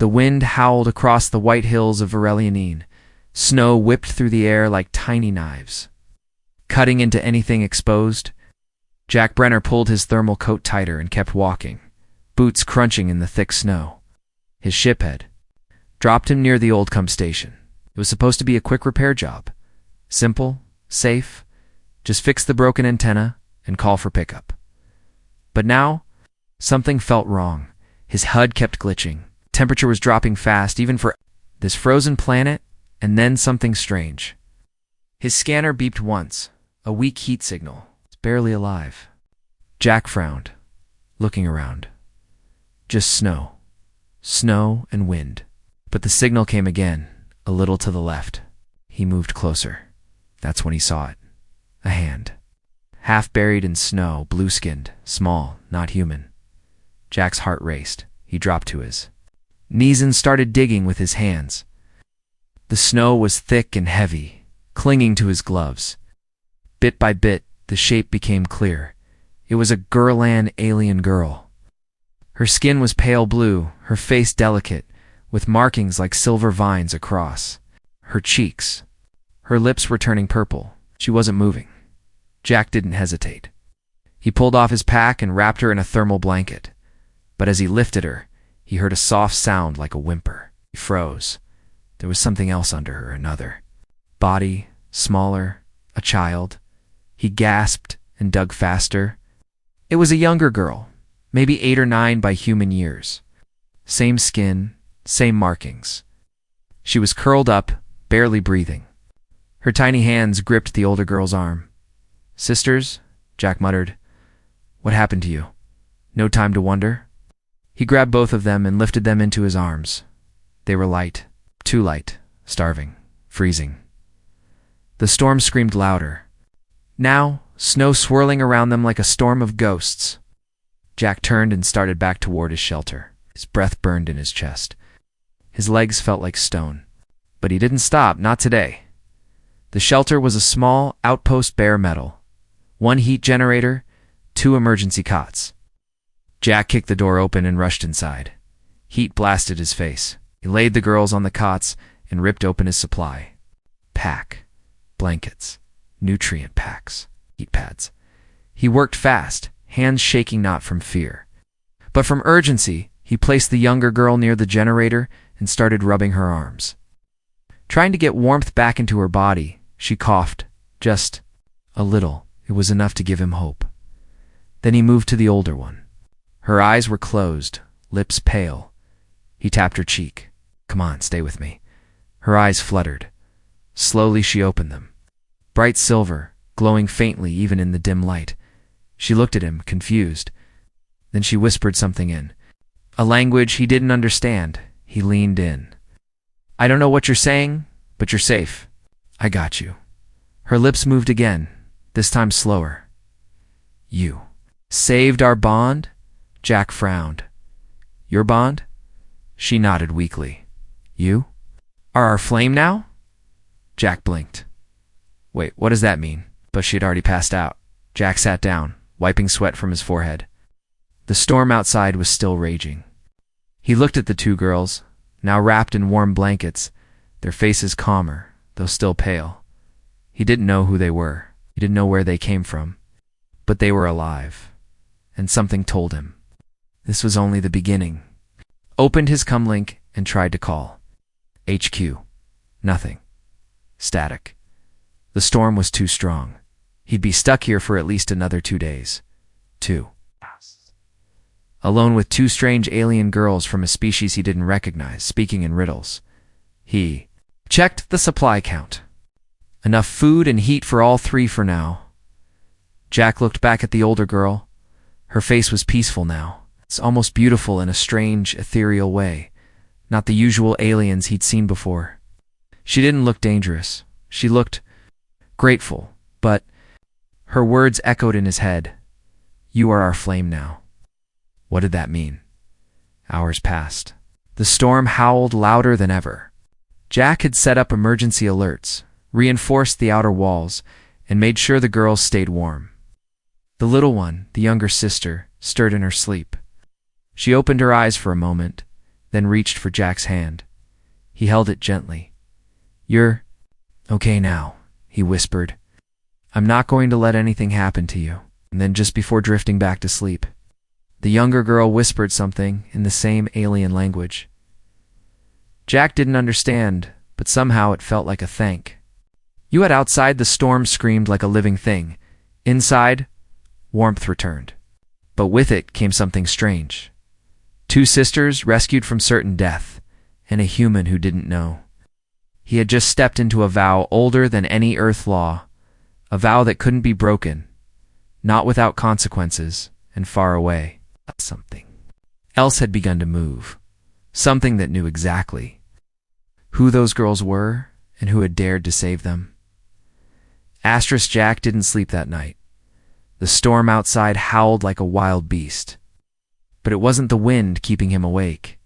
The wind howled across the white hills of Verelianine. Snow whipped through the air like tiny knives, cutting into anything exposed. Jack Brenner pulled his thermal coat tighter and kept walking, boots crunching in the thick snow. His ship had dropped him near the Oldcombe station. It was supposed to be a quick repair job. Simple, safe, just fix the broken antenna and call for pickup. But now, something felt wrong. His HUD kept glitching. Temperature was dropping fast, even for this frozen planet, and then something strange. His scanner beeped once, a weak heat signal. It's barely alive. Jack frowned, looking around. Just snow. Snow and wind. But the signal came again, a little to the left. He moved closer. That's when he saw it. A hand. Half buried in snow, blue-skinned, small, not human. Jack's heart raced. He dropped to his knees and started digging with his hands. The snow was thick and heavy, clinging to his gloves. Bit by bit, the shape became clear. It was a Gurlan alien girl. Her skin was pale blue, her face delicate, with markings like silver vines across. Her cheeks. Her lips were turning purple. She wasn't moving. Jack didn't hesitate. He pulled off his pack and wrapped her in a thermal blanket. But as he lifted her, he heard a soft sound like a whimper. He froze. There was something else under her, another body, smaller, a child. He gasped and dug faster. It was a younger girl, maybe 8 or 9 by human years. Same skin, same markings. She was curled up, barely breathing. Her tiny hands gripped the older girl's arm. "Sisters," Jack muttered. "What happened to you? No time to wonder?" He grabbed both of them and lifted them into his arms. They were light, too light, starving, freezing. The storm screamed louder. Now, snow swirling around them like a storm of ghosts. Jack turned and started back toward his shelter. His breath burned in his chest. His legs felt like stone. But he didn't stop, not today. The shelter was a small, outpost bare metal. 1 heat generator, 2 emergency cots. Jack kicked the door open and rushed inside. Heat blasted his face. He laid the girls on the cots and ripped open his supply. Pack, blankets, nutrient packs, heat pads. He worked fast, hands shaking not from fear, but from urgency. He placed the younger girl near the generator and started rubbing her arms. Trying to get warmth back into her body, she coughed, just a little. It was enough to give him hope. Then he moved to the older one. Her eyes were closed, lips pale. He tapped her cheek. "Come on, stay with me." Her eyes fluttered. Slowly she opened them. Bright silver, glowing faintly even in the dim light. She looked at him, confused. Then she whispered something in a language he didn't understand. He leaned in. "I don't know what you're saying, but you're safe. I got you." Her lips moved again, this time slower. "You saved our bond?" Jack frowned. "Your bond?" She nodded weakly. "You are our flame now?" Jack blinked. "Wait, what does that mean?" But she had already passed out. Jack sat down, wiping sweat from his forehead. The storm outside was still raging. He looked at the 2 girls, now wrapped in warm blankets, their faces calmer, though still pale. He didn't know who they were. He didn't know where they came from. But they were alive. And something told him. This was only the beginning. Opened his comlink and tried to call. HQ. Nothing. Static. The storm was too strong. He'd be stuck here for at least another 2 days. 2. Alone with 2 strange alien girls from a species he didn't recognize, speaking in riddles. He checked the supply count. Enough food and heat for all 3 for now. Jack looked back at the older girl. Her face was peaceful now. It's almost beautiful in a strange, ethereal way. Not the usual aliens he'd seen before. She didn't look dangerous. She looked grateful, but her words echoed in his head. "You are our flame now." What did that mean? Hours passed. The storm howled louder than ever. Jack had set up emergency alerts, reinforced the outer walls, and made sure the girls stayed warm. The little one, the younger sister, stirred in her sleep. She opened her eyes for a moment, then reached for Jack's hand. He held it gently. "You're okay now," he whispered. "I'm not going to let anything happen to you." And then just before drifting back to sleep, the younger girl whispered something in the same alien language. Jack didn't understand, but somehow it felt like a thank. You had outside, the storm screamed like a living thing. Inside, warmth returned. But with it came something strange. Two sisters rescued from certain death, and a human who didn't know. He had just stepped into a vow older than any earth law, a vow that couldn't be broken, not without consequences, and far away. Something else had begun to move. Something that knew exactly who those girls were and who had dared to save them. Jack didn't sleep that night. The storm outside howled like a wild beast. But it wasn't the wind keeping him awake.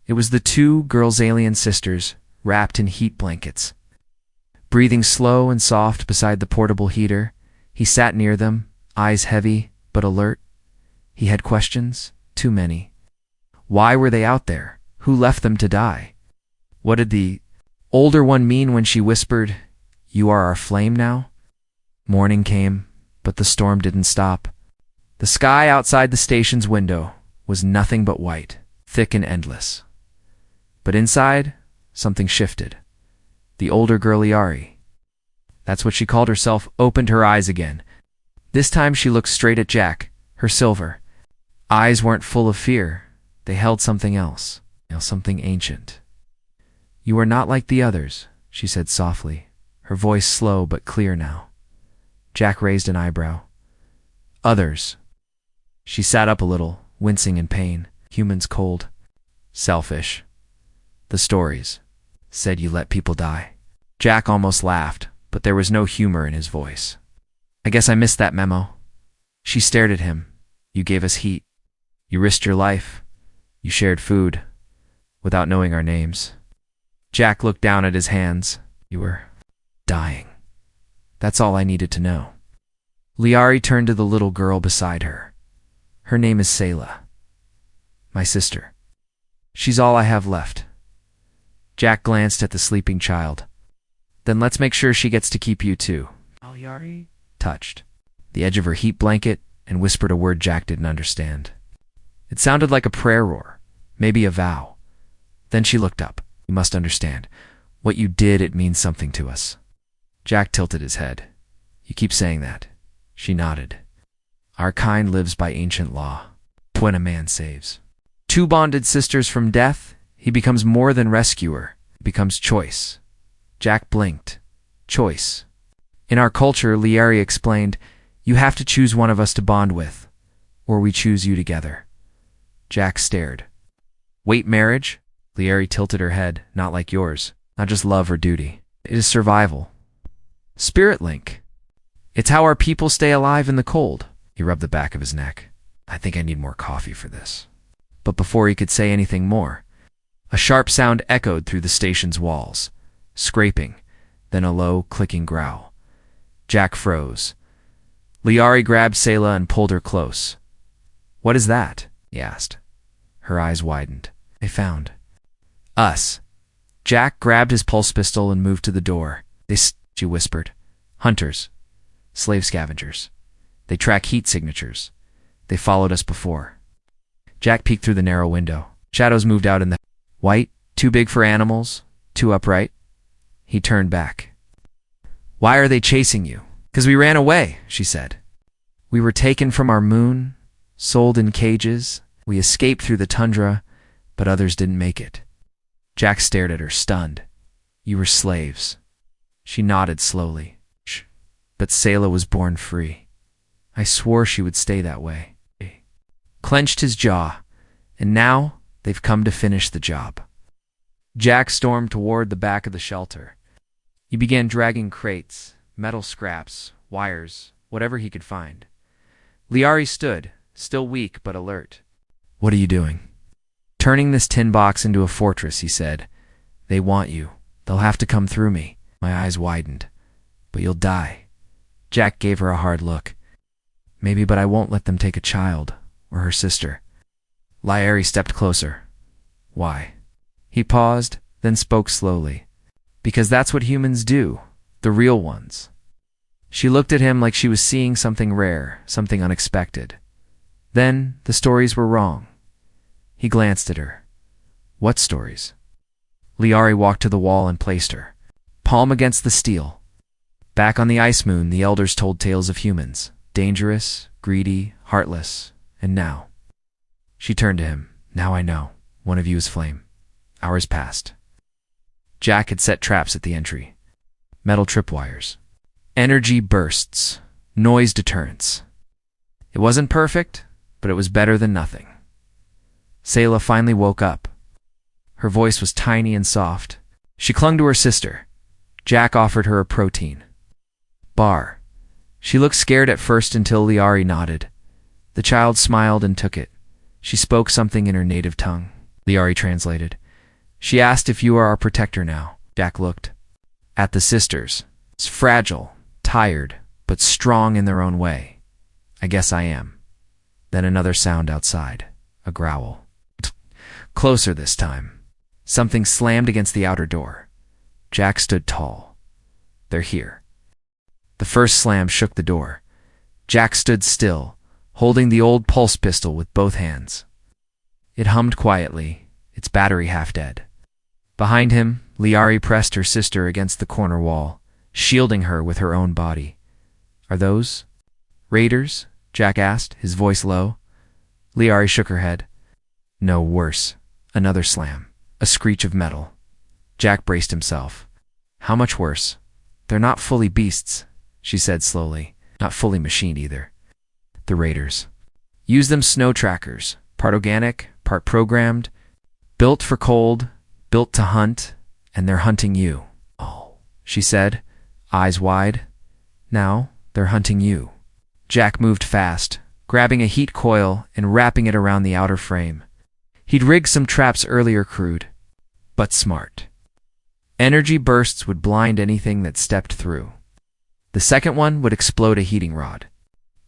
It was the two girls' alien sisters wrapped in heat blankets. Breathing slow and soft beside the portable heater, he sat near them, eyes heavy but alert. He had questions, too many. Why were they out there? Who left them to die? What did the older one mean when she whispered, "You are our flame now"? Morning came, but the storm didn't stop. The sky outside the station's window was nothing but white, thick and endless. But inside, something shifted. The older girl, Liari, that's what she called herself, opened her eyes again. This time she looked straight at Jack, her silver eyes weren't full of fear. They held something else, something ancient. "You are not like the others," she said softly, her voice slow but clear now. Jack raised an eyebrow. "Others." She sat up a little, wincing in pain. "Humans cold. Selfish. The stories said you let people die." Jack almost laughed, but there was no humor in his voice. "I guess I missed that memo." She stared at him. "You gave us heat. You risked your life. You shared food, without knowing our names." Jack looked down at his hands. "You were dying. That's all I needed to know." Liari turned to the little girl beside her. "Her name is Selah. My sister. She's all I have left." Jack glanced at the sleeping child. "Then let's make sure she gets to keep you too." Liari touched the edge of her heat blanket and whispered a word Jack didn't understand. It sounded like a prayer roar, maybe a vow. Then she looked up. "You must understand. What you did, it means something to us." Jack tilted his head. "You keep saying that." She nodded. "Our kind lives by ancient law. When a man saves two bonded sisters from death, he becomes more than rescuer. He becomes choice." Jack blinked. "Choice." "In our culture," Liari explained, "you have to choose one of us to bond with, or we choose you together." Jack stared. "Wait, marriage?" Liari tilted her head. "Not like yours. Not just love or duty. It is survival. Spirit link. It's how our people stay alive in the cold." He rubbed the back of his neck. "I think I need more coffee for this." But before he could say anything more, a sharp sound echoed through the station's walls, scraping, then a low, clicking growl. Jack froze. Liari grabbed Selah and pulled her close. "What is that?" he asked. Her eyes widened. "They found us." Jack grabbed his pulse pistol and moved to the door. She whispered. "Hunters. Slave scavengers. They track heat signatures. They followed us before." Jack peeked through the narrow window. Shadows moved out in the white, too big for animals, too upright. He turned back. "Why are they chasing you?" "'Cause we ran away," she said. "We were taken from our moon, sold in cages. We escaped through the tundra, but others didn't make it." Jack stared at her, stunned. "You were slaves." She nodded slowly. "Shh. But Selah was born free. I swore she would stay that way." He clenched his jaw, and now they've come to finish the job. Jack stormed toward the back of the shelter. He began dragging crates, metal scraps, wires, whatever he could find. Liari stood, still weak but alert. "What are you doing?" "Turning this tin box into a fortress," he said. "They want you. They'll have to come through me." My eyes widened. "But you'll die." Jack gave her a hard look. "Maybe, but I won't let them take a child, or her sister." Liari stepped closer. "Why?" He paused, then spoke slowly. Because that's what humans do, the real ones. She looked at him like she was seeing something rare, something unexpected. Then, the stories were wrong. He glanced at her. What stories? Liari walked to the wall and placed her, palm against the steel. Back on the ice moon, the elders told tales of humans. Dangerous, greedy, heartless, and now. She turned to him. Now I know. One of you is flame. Hours passed. Jack had set traps at the entry. Metal tripwires. Energy bursts. Noise deterrents. It wasn't perfect, but it was better than nothing. Selah finally woke up. Her voice was tiny and soft. She clung to her sister. Jack offered her a protein bar. She looked scared at first until Liari nodded. The child smiled and took it. She spoke something in her native tongue. Liari translated. She asked if you are our protector now. Jack looked at the sisters. It's fragile, tired, but strong in their own way. I guess I am. Then another sound outside. A growl. Closer this time. Something slammed against the outer door. Jack stood tall. They're here. The first slam shook the door. Jack stood still, holding the old pulse pistol with both hands. It hummed quietly, its battery half dead. Behind him, Liari pressed her sister against the corner wall, shielding her with her own body. Are those raiders? Jack asked, his voice low. Liari shook her head. No, worse. Another slam. A screech of metal. Jack braced himself. How much worse? They're not fully beasts, she said slowly. Not fully machine either. The raiders. Use them snow trackers. Part organic, part programmed. Built for cold, built to hunt, and they're hunting you. Oh, she said, eyes wide. Now, they're hunting you. Jack moved fast, grabbing a heat coil and wrapping it around the outer frame. He'd rigged some traps earlier crude, but smart. Energy bursts would blind anything that stepped through. The second one would explode a heating rod.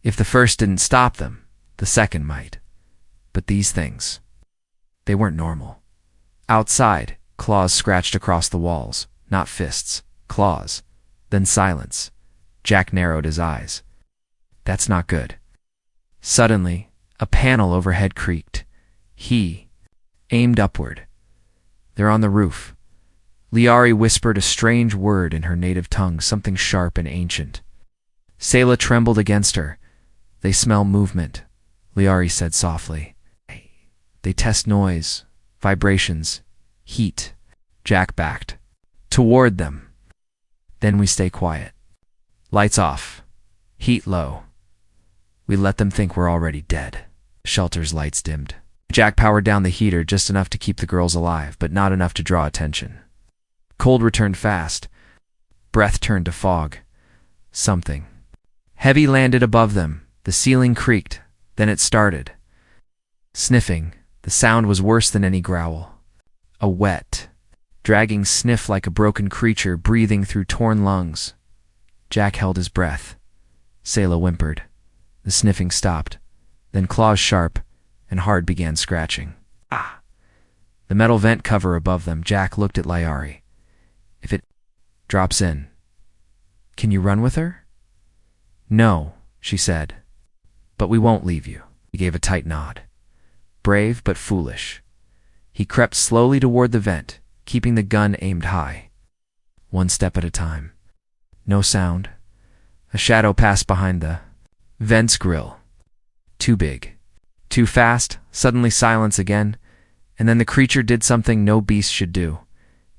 If the first didn't stop them, the second might. But these things, they weren't normal. Outside, claws scratched across the walls, not fists, claws. Then silence. Jack narrowed his eyes. That's not good. Suddenly, a panel overhead creaked. He aimed upward. They're on the roof. Liari whispered a strange word in her native tongue, something sharp and ancient. Selah trembled against her. They smell movement, Liari said softly. They test noise, vibrations, heat. Jack backed. Toward them. Then we stay quiet. Lights off. Heat low. We let them think we're already dead. Shelter's lights dimmed. Jack powered down the heater just enough to keep the girls alive, but not enough to draw attention. Cold returned fast. Breath turned to fog. Something heavy landed above them. The ceiling creaked. Then it started. Sniffing. The sound was worse than any growl. A wet, dragging sniff like a broken creature breathing through torn lungs. Jack held his breath. Selah whimpered. The sniffing stopped. Then claws sharp and hard began scratching. Ah! The metal vent cover above them. Jack looked at Liari. If it drops in, can you run with her? No, she said. But we won't leave you. He gave a tight nod. Brave but foolish. He crept slowly toward the vent, keeping the gun aimed high. One step at a time. No sound. A shadow passed behind the vent's grill. Too big. Too fast. Suddenly silence again. And then the creature did something no beast should do.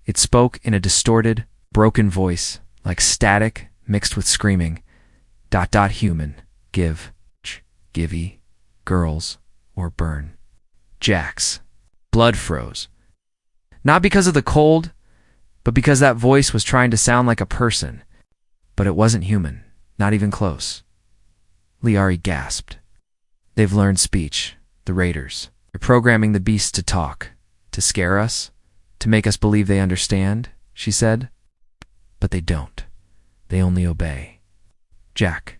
It spoke in a distorted, broken voice, like static mixed with screaming. ... Human. Give. Givey. Girls. Or burn. Jack's blood froze. Not because of the cold, but because that voice was trying to sound like a person. But it wasn't human. Not even close. Liari gasped. They've learned speech. The raiders. They're programming the beasts to talk. To scare us. To make us believe they understand, she said. But they don't. They only obey. Jack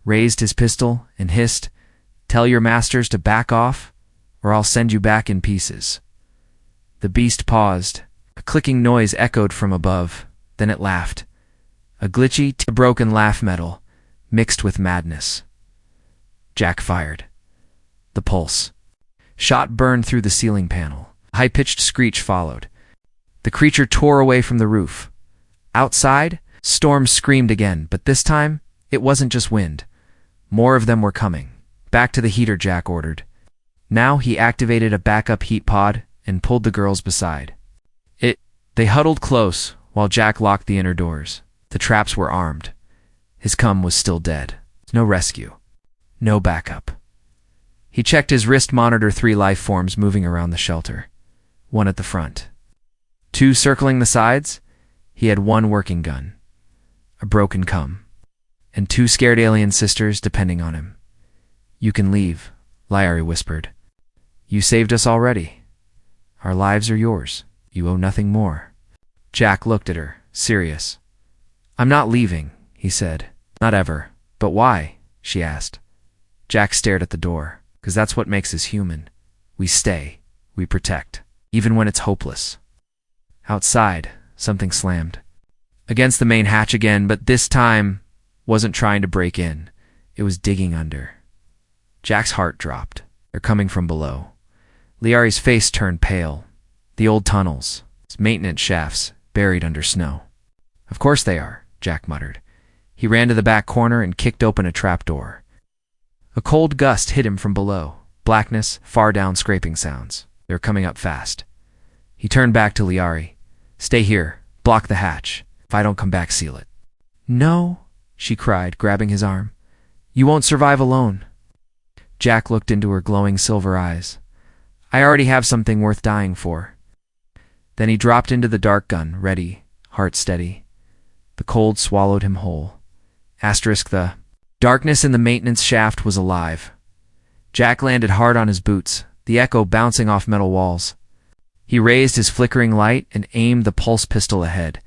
raised his pistol and hissed, Tell your masters to back off, or I'll send you back in pieces. The beast paused. A clicking noise echoed from above. Then it laughed. A glitchy, broken laugh metal, mixed with madness. Jack fired. The pulse. Shot burned through the ceiling panel. A high-pitched screech followed. The creature tore away from the roof. Outside, Storm screamed again, but this time, it wasn't just wind. More of them were coming. Back to the heater, Jack ordered. Now he activated a backup heat pod and pulled the girls beside. They huddled close while Jack locked the inner doors. The traps were armed. His cum was still dead. No rescue. No backup. He checked his wrist monitor, 3 life forms moving around the shelter. 1 at the front. 2 circling the sides. He had 1 working gun. A broken cum. And 2 scared alien sisters depending on him. "You can leave," Lyari whispered. "You saved us already. Our lives are yours. You owe nothing more." Jack looked at her, serious. "I'm not leaving," he said. "Not ever." "But why?" she asked. Jack stared at the door. "'Cause that's what makes us human. We stay. We protect. Even when it's hopeless." Outside, something slammed. Against the main hatch again, but this time wasn't trying to break in. It was digging under. Jack's heart dropped. They're coming from below. Liari's face turned pale. The old tunnels, maintenance shafts, buried under snow. "Of course they are," Jack muttered. He ran to the back corner and kicked open a trapdoor. A cold gust hit him from below. Blackness, far down scraping sounds. They were coming up fast. He turned back to Liari. "Stay here. Block the hatch. If I don't come back, seal it." "No," she cried, grabbing his arm. "You won't survive alone." Jack looked into her glowing silver eyes. "I already have something worth dying for." Then he dropped into the dark gun, ready, heart steady. The cold swallowed him whole. The darkness in the maintenance shaft was alive. Jack landed hard on his boots, the echo bouncing off metal walls. He raised his flickering light and aimed the pulse pistol ahead.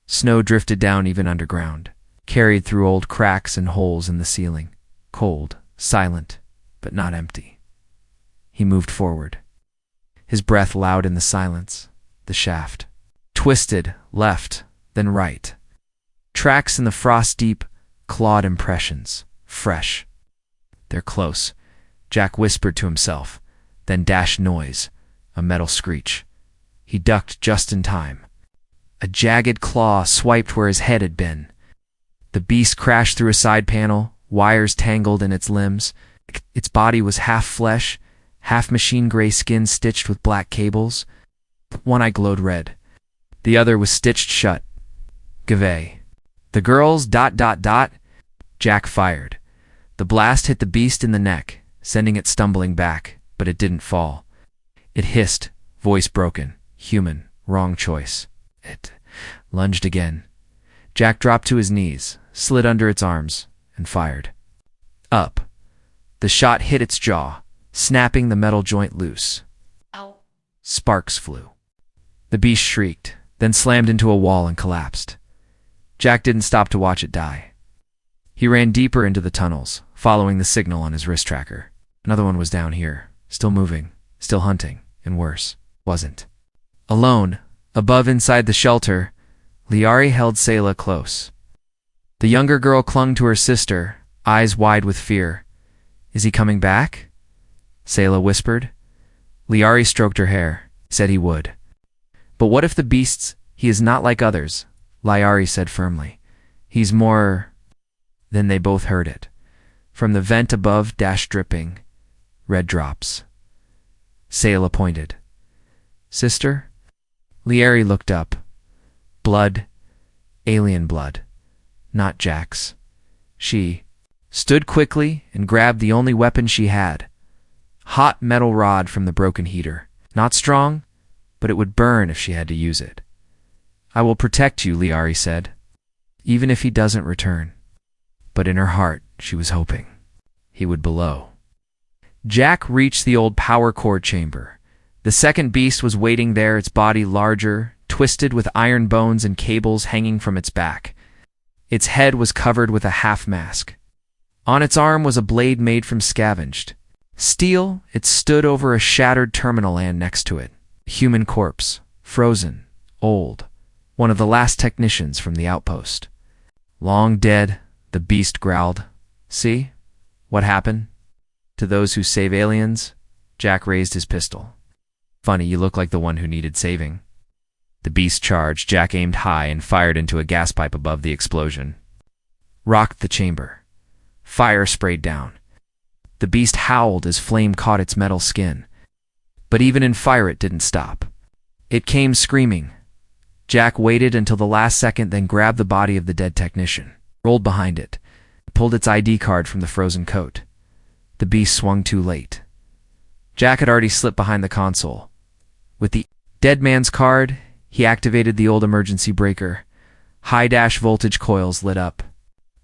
Snow drifted down even underground, carried through old cracks and holes in the ceiling. Cold, silent, but not empty. He moved forward. His breath loud in the silence. The shaft. Twisted, left, then right. Tracks in the frost-deep, clawed impressions. Fresh. "They're close," Jack whispered to himself, then dashed noise. A metal screech. He ducked just in time. A jagged claw swiped where his head had been. The beast crashed through a side panel, wires tangled in its limbs. Its body was half flesh, half machine-gray skin stitched with black cables. One eye glowed red. The other was stitched shut. "Gave." "The girls, ... Jack fired. The blast hit the beast in the neck, sending it stumbling back, but it didn't fall. It hissed, voice broken. Human, wrong choice. It lunged again. Jack dropped to his knees, slid under its arms, and fired. Up. The shot hit its jaw, snapping the metal joint loose. Ow. Sparks flew. The beast shrieked, then slammed into a wall and collapsed. Jack didn't stop to watch it die. He ran deeper into the tunnels, following the signal on his wrist tracker. Another one was down here, still moving, still hunting, and worse, wasn't. Alone, above inside the shelter, Liari held Sayla close. The younger girl clung to her sister, eyes wide with fear. "Is he coming back?" Sayla whispered. Liari stroked her hair, said he would. "But what if the beasts, he is not like others," Liari said firmly. "He's more..." Then they both heard it. From the vent above, dripping, red drops. Sayla pointed. "Sister?" Liari looked up. Blood. Alien blood. Not Jack's. She stood quickly and grabbed the only weapon she had. Hot metal rod from the broken heater. Not strong, but it would burn if she had to use it. "I will protect you," Liari said, "even if he doesn't return." But in her heart, she was hoping he would below. Jack reached the old power cord chamber. The second beast was waiting there, its body larger, twisted with iron bones and cables hanging from its back. Its head was covered with a half mask. On its arm was a blade made from scavenged steel. It stood over a shattered terminal and next to it. Human corpse, frozen, old, one of the last technicians from the outpost. Long dead, the beast growled. See? What happened? To those who save aliens? Jack raised his pistol. Funny, you look like the one who needed saving. The beast charged. Jack aimed high and fired into a gas pipe above the explosion. Rocked the chamber. Fire sprayed down. The beast howled as flame caught its metal skin. But even in fire it didn't stop. It came screaming. Jack waited until the last second, then grabbed the body of the dead technician, rolled behind it, pulled its ID card from the frozen coat. The beast swung too late. Jack had already slipped behind the console. With the dead man's card, he activated the old emergency breaker. High-dash voltage coils lit up.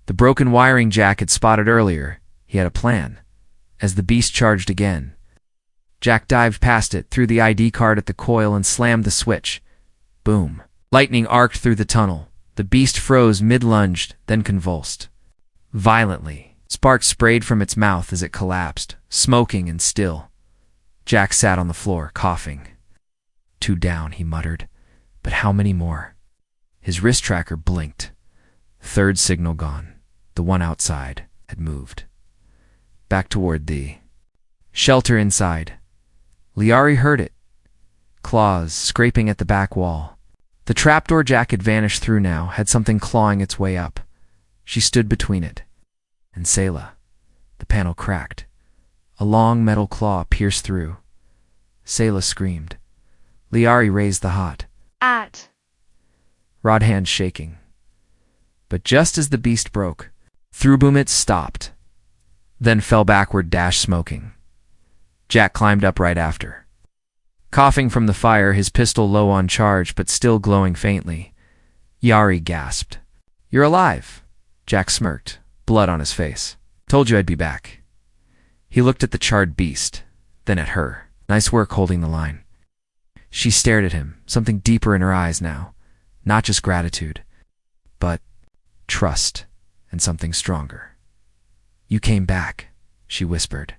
The broken wiring Jack had spotted earlier. He had a plan. As the beast charged again, Jack dived past it, threw the ID card at the coil, and slammed the switch. Boom. Lightning arced through the tunnel. The beast froze mid-lunged, then convulsed. Violently, sparks sprayed from its mouth as it collapsed, smoking and still. Jack sat on the floor, coughing. 2 down, he muttered. But how many more? His wrist tracker blinked. 3rd signal gone. The one outside had moved. Back toward the shelter inside. Liari heard it. Claws scraping at the back wall. The trapdoor Jack had vanished through now had something clawing its way up. She stood between it and Selah. The panel cracked. A long metal claw pierced through. Selah screamed. Liari raised the hot rod hand shaking. But just as the beast broke, Throughboomit stopped, then fell backward, smoking. Jack climbed up right after. Coughing from the fire, his pistol low on charge but still glowing faintly. Yari gasped. You're alive. Jack smirked, blood on his face. Told you I'd be back. He looked at the charred beast, then at her. Nice work holding the line. She stared at him, something deeper in her eyes now. Not just gratitude, but trust and something stronger. You came back, she whispered.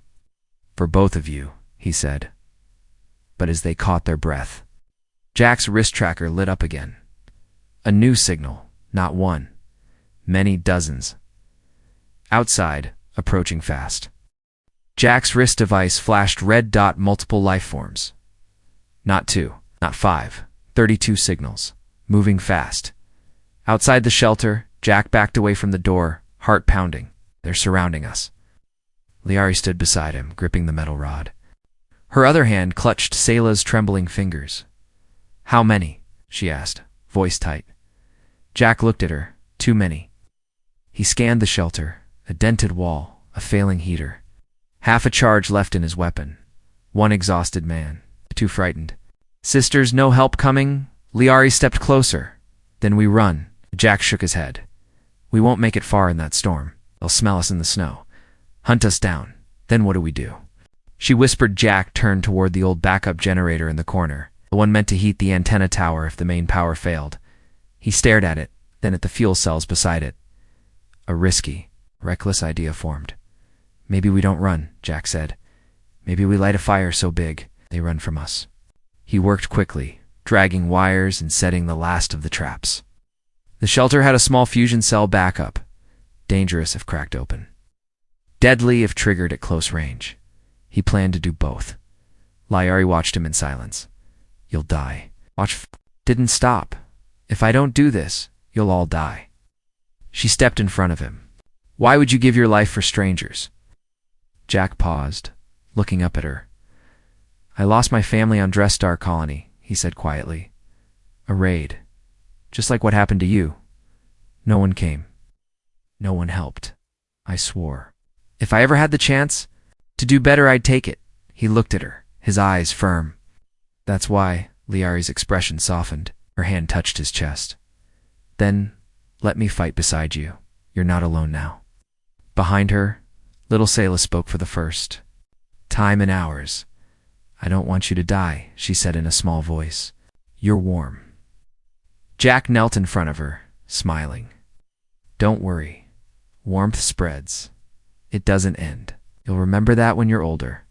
For both of you, he said. But as they caught their breath, Jack's wrist tracker lit up again. A new signal, not one. Many dozens. Outside, approaching fast. Jack's wrist device flashed red dot, multiple life forms. Not 2, not 5, 32 signals, moving fast. Outside the shelter, Jack backed away from the door, heart pounding. They're surrounding us. Liari stood beside him, gripping the metal rod. Her other hand clutched Selah's trembling fingers. How many? She asked, voice tight. Jack looked at her. Too many. He scanned the shelter, a dented wall, a failing heater. Half a charge left in his weapon. One exhausted man, too frightened. Sisters, no help coming? Liari stepped closer. Then we run. Jack shook his head. We won't make it far in that storm. They'll smell us in the snow. Hunt us down. Then what do we do? She whispered. Jack turned toward the old backup generator in the corner, the one meant to heat the antenna tower if the main power failed. He stared at it, then at the fuel cells beside it. A risky, reckless idea formed. Maybe we don't run, Jack said. Maybe we light a fire so big they run from us. He worked quickly, dragging wires and setting the last of the traps. The shelter had a small fusion cell backup, dangerous if cracked open, deadly if triggered at close range. He planned to do both. Liari watched him in silence. You'll die. Didn't stop. If I don't do this, you'll all die. She stepped in front of him. Why would you give your life for strangers? Jack paused, looking up at her. I lost my family on Dress Star Colony, he said quietly. A raid. Just like what happened to you. No one came. No one helped. I swore. If I ever had the chance to do better, I'd take it. He looked at her, his eyes firm. That's why, Liari's expression softened. Her hand touched his chest. Then, let me fight beside you. You're not alone now. Behind her, little Selah spoke for the first time in hours. I don't want you to die, she said in a small voice. You're warm. Jack knelt in front of her, smiling. Don't worry. Warmth spreads. It doesn't end. You'll remember that when you're older.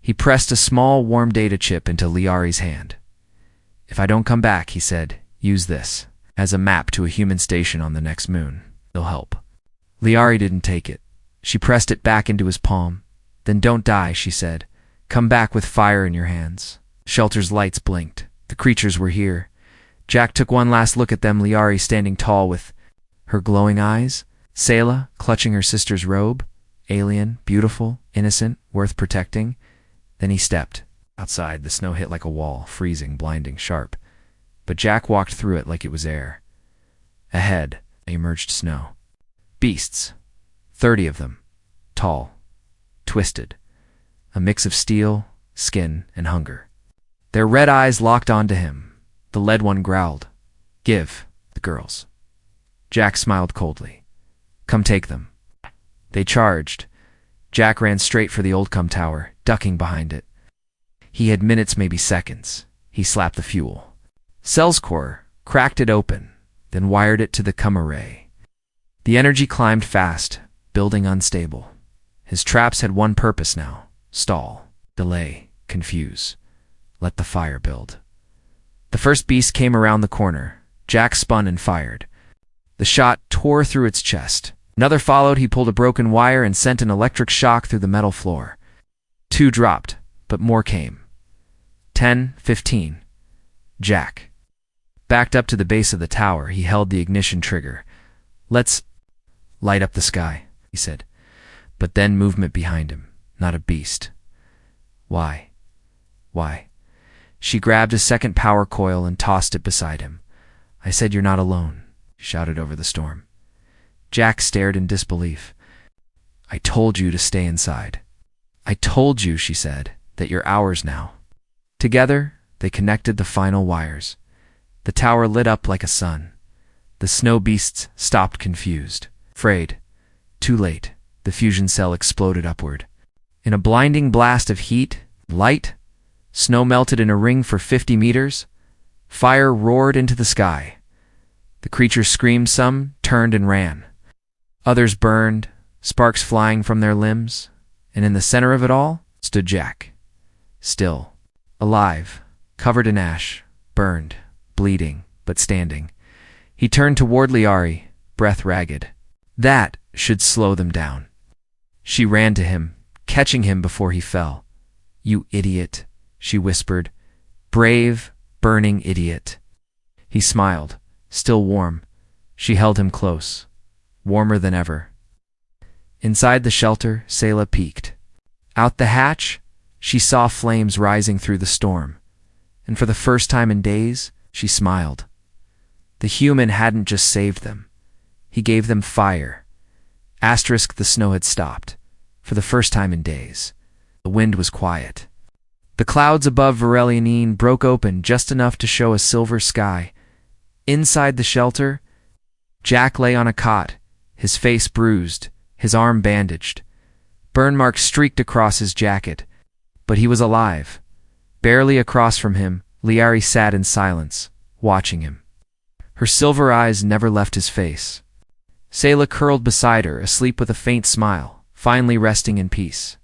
He pressed a small, warm data chip into Liari's hand. "If I don't come back," he said, "use this as a map to a human station on the next moon. It'll help." Liari didn't take it. She pressed it back into his palm. "Then don't die," she said. "Come back with fire in your hands." Shelter's lights blinked. The creatures were here. Jack took one last look at them, Liari standing tall with her glowing eyes, Selah clutching her sister's robe, alien, beautiful, innocent, worth protecting. Then he stepped. Outside, the snow hit like a wall, freezing, blinding, sharp. But Jack walked through it like it was air. Ahead, emerged snow. Beasts. 30 of them. Tall. Twisted. A mix of steel, skin, and hunger. Their red eyes locked onto him. The lead one growled. "Give." The girls. Jack smiled coldly. "Come take them." They charged. Jack ran straight for the old tower, ducking behind it. He had minutes, maybe seconds. He slapped the fuel. Cell's core, cracked it open, then wired it to the array. The energy climbed fast, building unstable. His traps had one purpose now: stall, delay, confuse. Let the fire build. The first beast came around the corner. Jack spun and fired. The shot tore through its chest. Another followed. He pulled a broken wire and sent an electric shock through the metal floor. 2 dropped, but more came. 10, 15. Jack backed up to the base of the tower. He held the ignition trigger. "Let's light up the sky," he said. But then movement behind him. Not a beast. Why? She grabbed a second power coil and tossed it beside him. "I said you're not alone," she shouted over the storm. Jack stared in disbelief. "I told you to stay inside." "I told you," she said, "that you're ours now." Together, they connected the final wires. The tower lit up like a sun. The snow beasts stopped, confused, afraid. Too late. The fusion cell exploded upward. In a blinding blast of heat, light, snow melted in a ring for 50 meters. Fire roared into the sky. The creatures screamed. Some turned and ran. Others burned, sparks flying from their limbs. And in the center of it all stood Jack. Still, alive, covered in ash, burned, bleeding, but standing. He turned toward Liari, breath ragged. That should slow them down. She ran to him, catching him before he fell. "You idiot," she whispered. "Brave, burning idiot." He smiled, still warm. She held him close, warmer than ever. Inside the shelter, Selah peeked. Out the hatch, she saw flames rising through the storm. And for the first time in days, she smiled. The human hadn't just saved them. He gave them fire. The snow had stopped. For the first time in days. The wind was quiet. The clouds above Verelianine broke open just enough to show a silver sky. Inside the shelter, Jack lay on a cot, his face bruised, his arm bandaged. Burn marks streaked across his jacket. But he was alive. Barely across from him, Liari sat in silence, watching him. Her silver eyes never left his face. Selah curled beside her, asleep with a faint smile, finally resting in peace.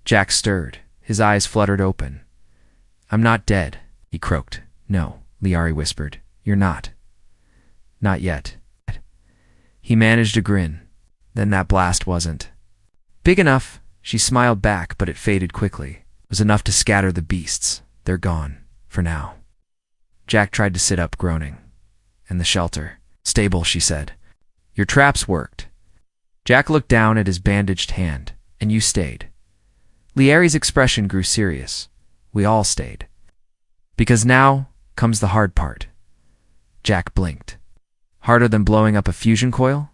Jack stirred. His eyes fluttered open. "I'm not dead," he croaked. "No," Liari whispered. "You're not. Not yet." He managed a grin. Then that blast wasn't big enough. She smiled back, but it faded quickly. It was enough to scatter the beasts. They're gone, for now. Jack tried to sit up, groaning. "And the shelter?" "Stable," she said. "Your traps worked." Jack looked down at his bandaged hand. "And you stayed." Liari's expression grew serious. "We all stayed. Because now comes the hard part." Jack blinked. "Harder than blowing up a fusion coil?"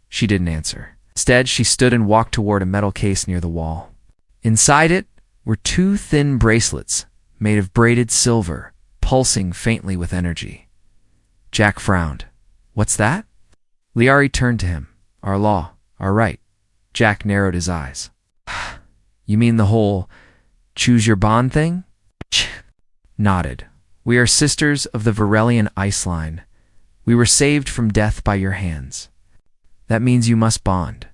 She didn't answer. Instead, she stood and walked toward a metal case near the wall. Inside it were 2 thin bracelets made of braided silver, pulsing faintly with energy. Jack frowned. "What's that?" Liari turned to him. "Our law, our right." Jack narrowed his eyes. "You mean the whole choose your bond thing?" Nodded. "We are sisters of the Verelian ice line. We were saved from death by your hands. That means you must bond."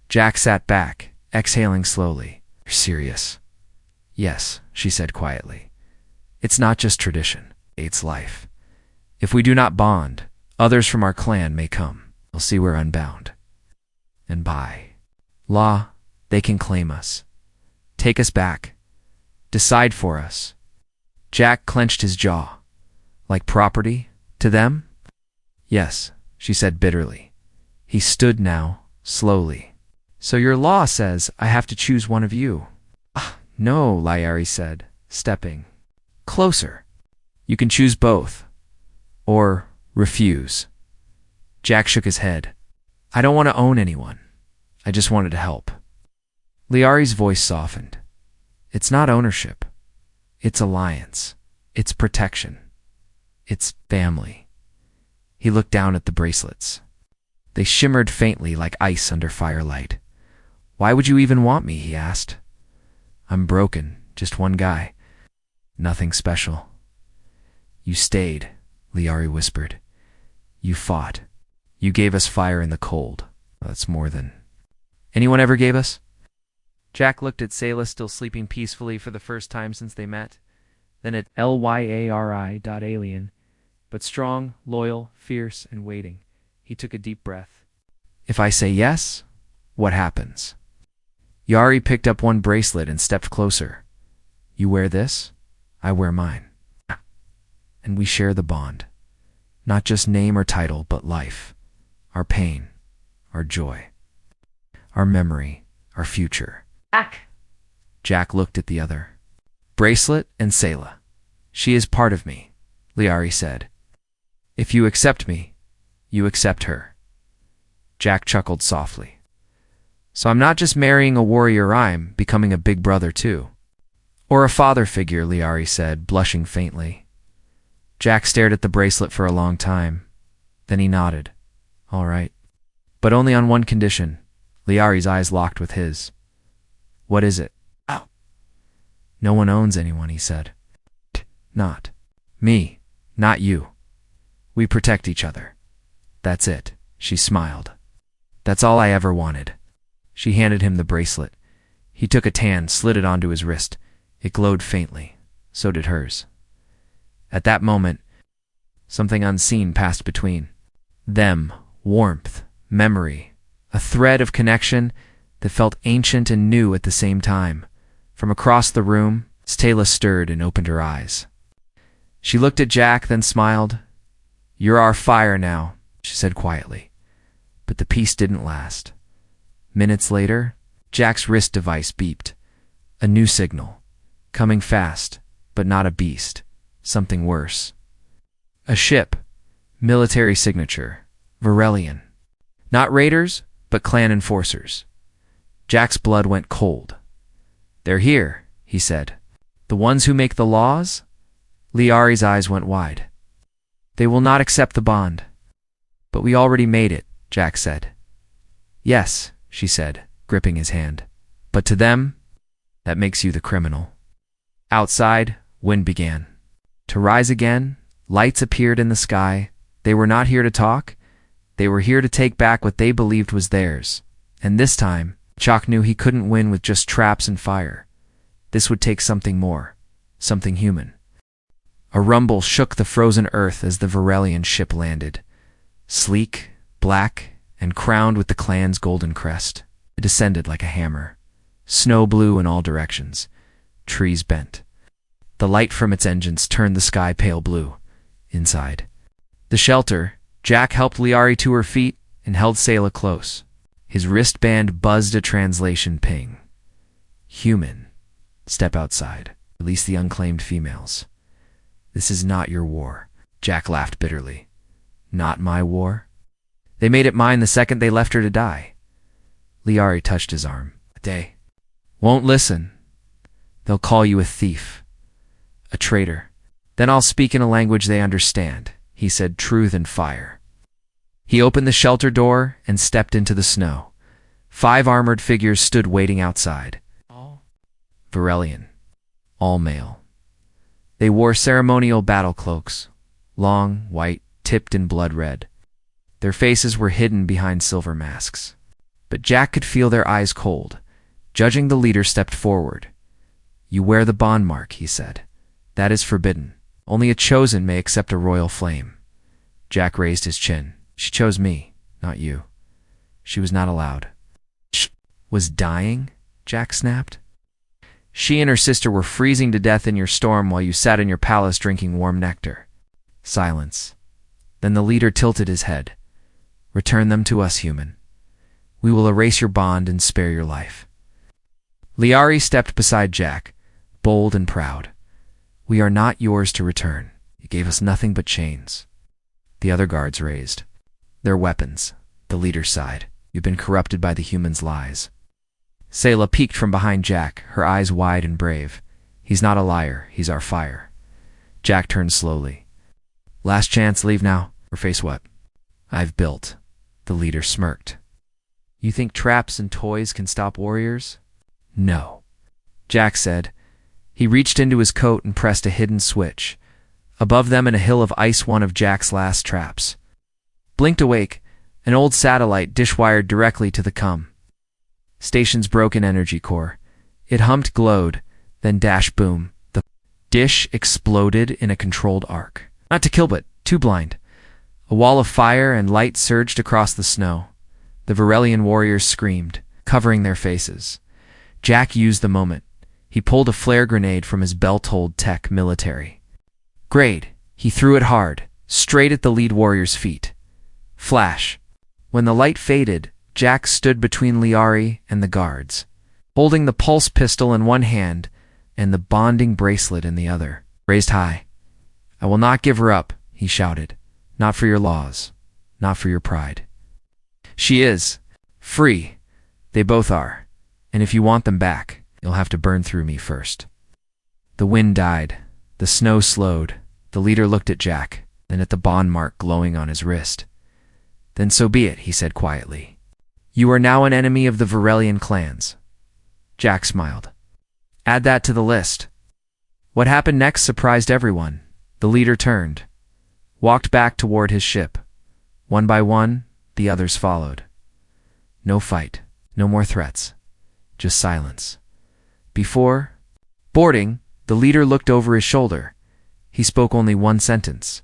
Jack sat back, exhaling slowly. "You're serious." Yes, she said quietly. It's not just tradition, it's life. If we do not bond, others from our clan may come. They'll see we're unbound. And by law, they can claim us, take us back, decide for us. Jack clenched his jaw. Like property? To them? Yes, she said bitterly. He stood now, slowly. So your law says I have to choose one of you. No, Lyari said, stepping closer. You can choose both. Or refuse. Jack shook his head. I don't want to own anyone. I just wanted to help. Liari's voice softened. It's not ownership. It's alliance. It's protection. It's family. He looked down at the bracelets. They shimmered faintly like ice under firelight. Why would you even want me? He asked. I'm broken, just one guy. Nothing special. You stayed, Liari whispered. You fought. You gave us fire in the cold. That's more than anyone ever gave us. Jack looked at Selah, still sleeping peacefully for the first time since they met, then at Lyari.alien, but strong, loyal, fierce, and waiting. He took a deep breath. If I say yes, what happens? Yari picked up one bracelet and stepped closer. You wear this, I wear mine. And we share the bond. Not just name or title, but life. Our pain, our joy, our memory, our future. Jack looked at the other. Bracelet and Selah. She is part of me, Liari said. If you accept me, you accept her. Jack chuckled softly. So I'm not just marrying a warrior, I'm becoming a big brother too. Or a father figure, Liari said, blushing faintly. Jack stared at the bracelet for a long time. Then he nodded. All right. But only on one condition. Liari's eyes locked with his. What is it? Ow. No one owns anyone, he said. Not me, not you. We protect each other. That's it, she smiled. That's all I ever wanted. She handed him the bracelet. He took a tan, slid it onto his wrist. It glowed faintly. So did hers. At that moment, something unseen passed between them. Warmth, memory, a thread of connection that felt ancient and new at the same time. From across the room, Stella stirred and opened her eyes. She looked at Jack, then smiled. You're our fire now, she said quietly. But the peace didn't last. Minutes later, Jack's wrist device beeped. A new signal. Coming fast, but not a beast. Something worse. A ship. Military signature. Varelian. Not raiders, but clan enforcers. Jack's blood went cold. They're here, he said. The ones who make the laws? Liari's eyes went wide. They will not accept the bond. But we already made it, Jack said. Yes, she said, gripping his hand. But to them, that makes you the criminal. Outside, wind began to rise again. Lights appeared in the sky. They were not here to talk. They were here to take back what they believed was theirs. And this time, Chalk knew he couldn't win with just traps and fire. This would take something more, something human. A rumble shook the frozen earth as the Varelian ship landed. Sleek, black, and crowned with the clan's golden crest. It descended like a hammer. Snow blew in all directions. Trees bent. The light from its engines turned the sky pale blue. Inside the shelter, Jack helped Liari to her feet and held Selah close. His wristband buzzed a translation ping. Human. Step outside. Release the unclaimed females. This is not your war. Jack laughed bitterly. Not my war? They made it mine the second they left her to die. Liari touched his arm. They won't listen. They'll call you a thief. A traitor. Then I'll speak in a language they understand, he said, truth and fire. He opened the shelter door and stepped into the snow. 5 armored figures stood waiting outside. All Varelian. All male. They wore ceremonial battle cloaks, long, white, tipped in blood red. Their faces were hidden behind silver masks. But Jack could feel their eyes cold. Judging, the leader stepped forward. You wear the bond mark, he said. That is forbidden. Only a chosen may accept a royal flame. Jack raised his chin. She chose me, not you. She was not allowed. She was dying? Jack snapped. She and her sister were freezing to death in your storm while you sat in your palace drinking warm nectar. Silence. Then the leader tilted his head. Return them to us, human. We will erase your bond and spare your life. Liari stepped beside Jack, bold and proud. We are not yours to return. You gave us nothing but chains. The other guards raised their weapons. The leader sighed. You've been corrupted by the humans' lies. Selah peeked from behind Jack, her eyes wide and brave. He's not a liar, he's our fire. Jack turned slowly. Last chance, leave now, or face what? I've built. The leader smirked. You think traps and toys can stop warriors? No. Jack said. He reached into his coat and pressed a hidden switch. Above them in a hill of ice, one of Jack's last traps. Blinked awake, an old satellite dish-wired directly to the station's broken energy core. It hummed, glowed, then dash boom. The dish exploded in a controlled arc. Not to kill, but too blind. A wall of fire and light surged across the snow. The Varelian warriors screamed, covering their faces. Jack used the moment. He pulled a flare grenade from his belt-hold tech military. Grade. He threw it hard, straight at the lead warrior's feet. Flash. When the light faded, Jack stood between Liari and the guards, holding the pulse pistol in one hand and the bonding bracelet in the other, raised high. I will not give her up, he shouted. Not for your laws, not for your pride. She is free. They both are. And if you want them back, you'll have to burn through me first. The wind died. The snow slowed. The leader looked at Jack, then at the bond mark glowing on his wrist. Then so be it, he said quietly. You are now an enemy of the Varelian clans. Jack smiled. Add that to the list. What happened next surprised everyone. The leader turned, walked back toward his ship. One by one, the others followed. No fight, no more threats, just silence. Before boarding, the leader looked over his shoulder. He spoke only one sentence.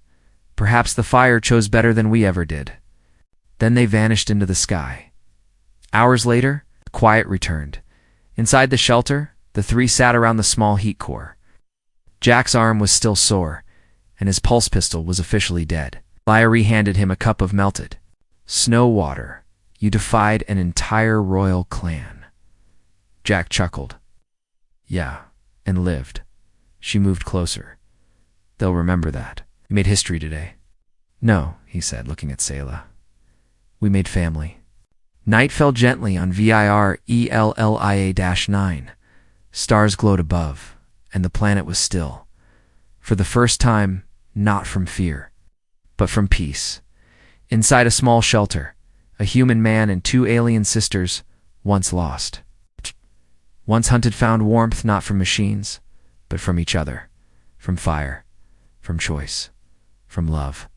Perhaps the fire chose better than we ever did. Then they vanished into the sky. Hours later, quiet returned. Inside the shelter, the three sat around the small heat core. Jack's arm was still sore, and his pulse pistol was officially dead. Liari handed him a cup of melted snow water. You defied an entire royal clan. Jack chuckled. Yeah, and lived. She moved closer. They'll remember that. You made history today. No, he said, looking at Selah. We made family. Night fell gently on VIRELLIA-9. Stars glowed above, and the planet was still. For the first time, not from fear, but from peace. Inside a small shelter, a human man and two alien sisters, once lost. Once hunted, found warmth not from machines, but from each other, from fire, from choice, from love.